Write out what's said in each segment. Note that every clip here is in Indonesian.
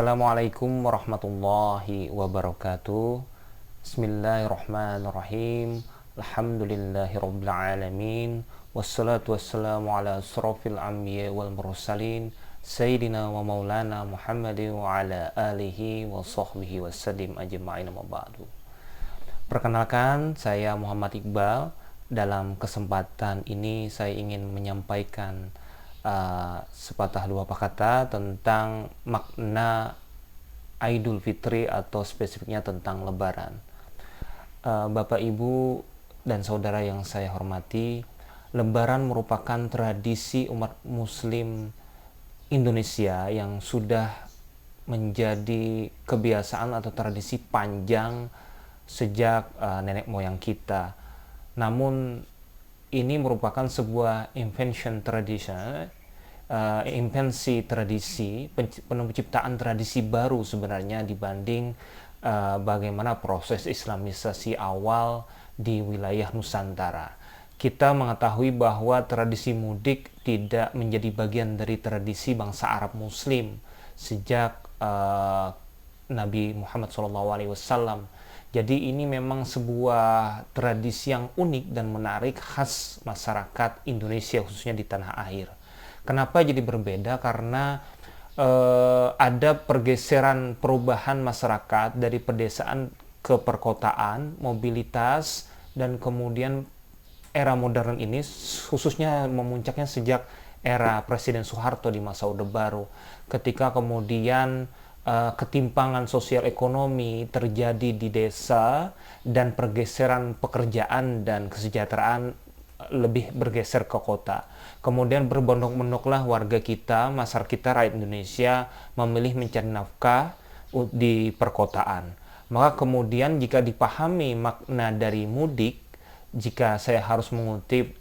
Assalamualaikum warahmatullahi wabarakatuh. Bismillahirrahmanirrahim. Alhamdulillahirabbil alamin. Wassalatu wassalamu ala asrofil anbiya wal mursalin Sayyidina wa maulana Muhammadin wa ala alihi wa sahbihi wasallim ajma'in wa ba'du. Perkenalkan, saya Muhammad Iqbal. Dalam kesempatan ini saya ingin menyampaikan sepatah dua kata tentang makna Idul Fitri atau spesifiknya tentang Lebaran. Bapak, Ibu, dan saudara yang saya hormati, Lebaran merupakan tradisi umat Muslim Indonesia yang sudah menjadi kebiasaan atau tradisi panjang sejak nenek moyang kita. Namun ini merupakan sebuah invensi tradisi, penciptaan tradisi baru sebenarnya dibanding bagaimana proses Islamisasi awal di wilayah Nusantara. Kita mengetahui bahwa tradisi mudik tidak menjadi bagian dari tradisi bangsa Arab Muslim sejak Nabi Muhammad SAW. Jadi ini memang sebuah tradisi yang unik dan menarik khas masyarakat Indonesia, khususnya di tanah air. Kenapa jadi berbeda? Karena ada pergeseran perubahan masyarakat dari pedesaan ke perkotaan, mobilitas, dan kemudian era modern ini khususnya memuncaknya sejak era Presiden Soeharto di masa Orde Baru, ketika kemudian ketimpangan sosial ekonomi terjadi di desa dan pergeseran pekerjaan dan kesejahteraan lebih bergeser ke kota. Kemudian berbondong-bondonglah warga kita, masyarakat kita, rakyat Indonesia memilih mencari nafkah di perkotaan. Maka kemudian jika dipahami makna dari mudik, jika saya harus mengutip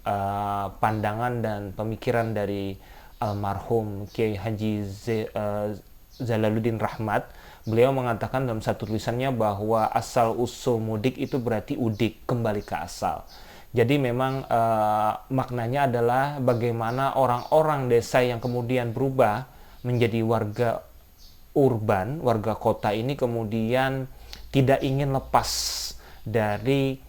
pandangan dan pemikiran dari almarhum Kiai Haji Jalaluddin Rahmat, beliau mengatakan dalam satu tulisannya bahwa asal usul mudik itu berarti udik, kembali ke asal. Jadi memang maknanya adalah bagaimana orang-orang desa yang kemudian berubah menjadi warga urban, warga kota ini kemudian tidak ingin lepas dari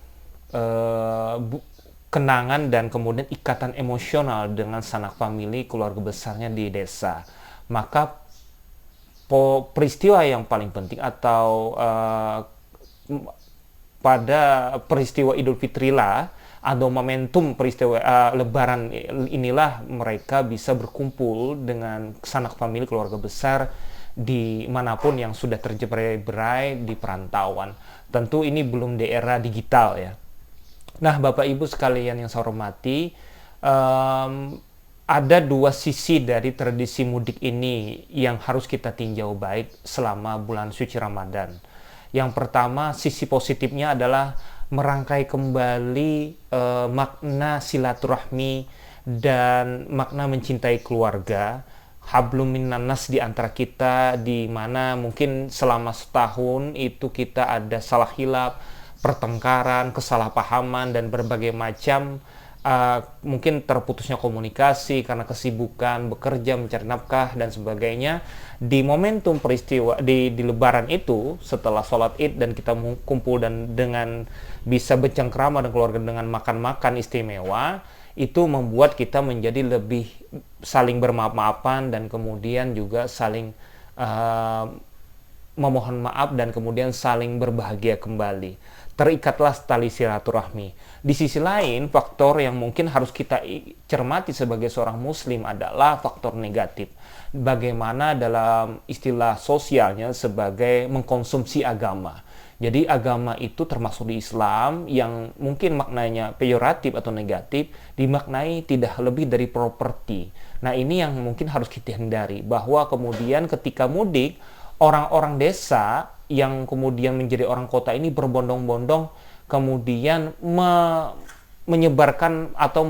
kenangan dan kemudian ikatan emosional dengan sanak famili keluarga besarnya di desa. Maka peristiwa yang paling penting atau pada peristiwa Idul Fitri lah atau momentum peristiwa Lebaran inilah mereka bisa berkumpul dengan sanak famili keluarga besar di manapun yang sudah tercerai-berai di perantauan. Tentu ini belum di era digital ya. Nah, Bapak Ibu sekalian yang saya hormati, ada dua sisi dari tradisi mudik ini yang harus kita tinjau baik selama bulan suci Ramadan. Yang pertama, sisi positifnya adalah merangkai kembali makna silaturahmi dan makna mencintai keluarga, hablum minan nas di antara kita, di mana mungkin selama setahun itu kita ada salah hilaf, pertengkaran, kesalahpahaman, dan berbagai macam mungkin terputusnya komunikasi karena kesibukan bekerja, mencari nafkah dan sebagainya. Di momentum peristiwa di Lebaran itu, setelah sholat Id dan kita kumpul dan dengan bisa bercengkrama dan keluarga dengan makan-makan istimewa, itu membuat kita menjadi lebih saling bermaaf-maafan dan kemudian juga saling memohon maaf dan kemudian saling berbahagia kembali. Terikatlah tali silaturahmi. Di sisi lain, faktor yang mungkin harus kita cermati sebagai seorang muslim adalah faktor negatif. Bagaimana dalam istilah sosialnya sebagai mengkonsumsi agama. Jadi agama itu termasuk di Islam yang mungkin maknanya peyoratif atau negatif, dimaknai tidak lebih dari properti. Nah, ini yang mungkin harus kita hindari, bahwa kemudian ketika mudik, orang-orang desa yang kemudian menjadi orang kota ini berbondong-bondong kemudian menyebarkan atau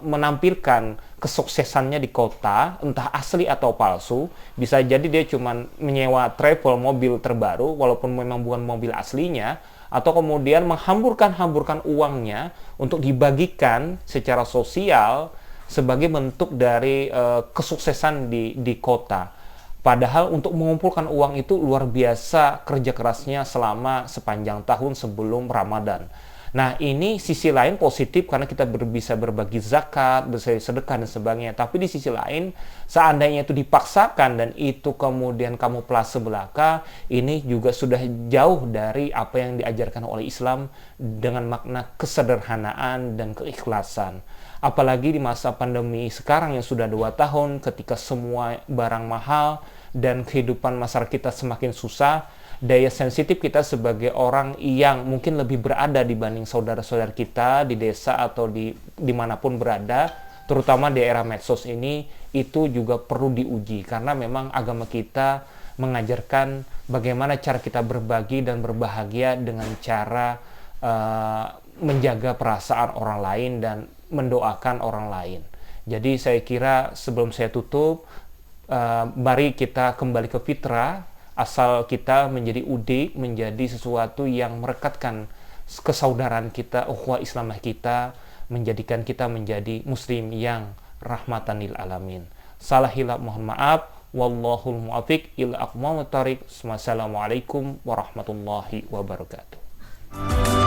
menampilkan kesuksesannya di kota, entah asli atau palsu. Bisa jadi dia cuma menyewa travel mobil terbaru walaupun memang bukan mobil aslinya, atau kemudian menghamburkan uangnya untuk dibagikan secara sosial sebagai bentuk dari kesuksesan di kota. Padahal untuk mengumpulkan uang itu luar biasa kerja kerasnya selama sepanjang tahun sebelum Ramadan. Nah, ini sisi lain positif karena kita bisa berbagi zakat, bersedekah dan sebagainya. Tapi di sisi lain, seandainya itu dipaksakan dan itu kemudian kamu pelase belaka, ini juga sudah jauh dari apa yang diajarkan oleh Islam dengan makna kesederhanaan dan keikhlasan. Apalagi di masa pandemi sekarang yang sudah 2 tahun, ketika semua barang mahal dan kehidupan masyarakat kita semakin susah, daya sensitif kita sebagai orang yang mungkin lebih berada dibanding saudara-saudara kita di desa atau dimanapun berada, terutama di era medsos ini, itu juga perlu diuji karena memang agama kita mengajarkan bagaimana cara kita berbagi dan berbahagia dengan cara menjaga perasaan orang lain dan mendoakan orang lain. Jadi saya kira sebelum saya tutup, mari kita kembali ke fitrah, asal kita menjadi udik, menjadi sesuatu yang merekatkan kesaudaraan kita, ukhuwah Islamah kita, menjadikan kita menjadi muslim yang rahmatan lil alamin. Salah hilaf mohon maaf, wallahul muwaffiq ila aqwamit thoriq. Wassalamualaikum warahmatullahi wabarakatuh.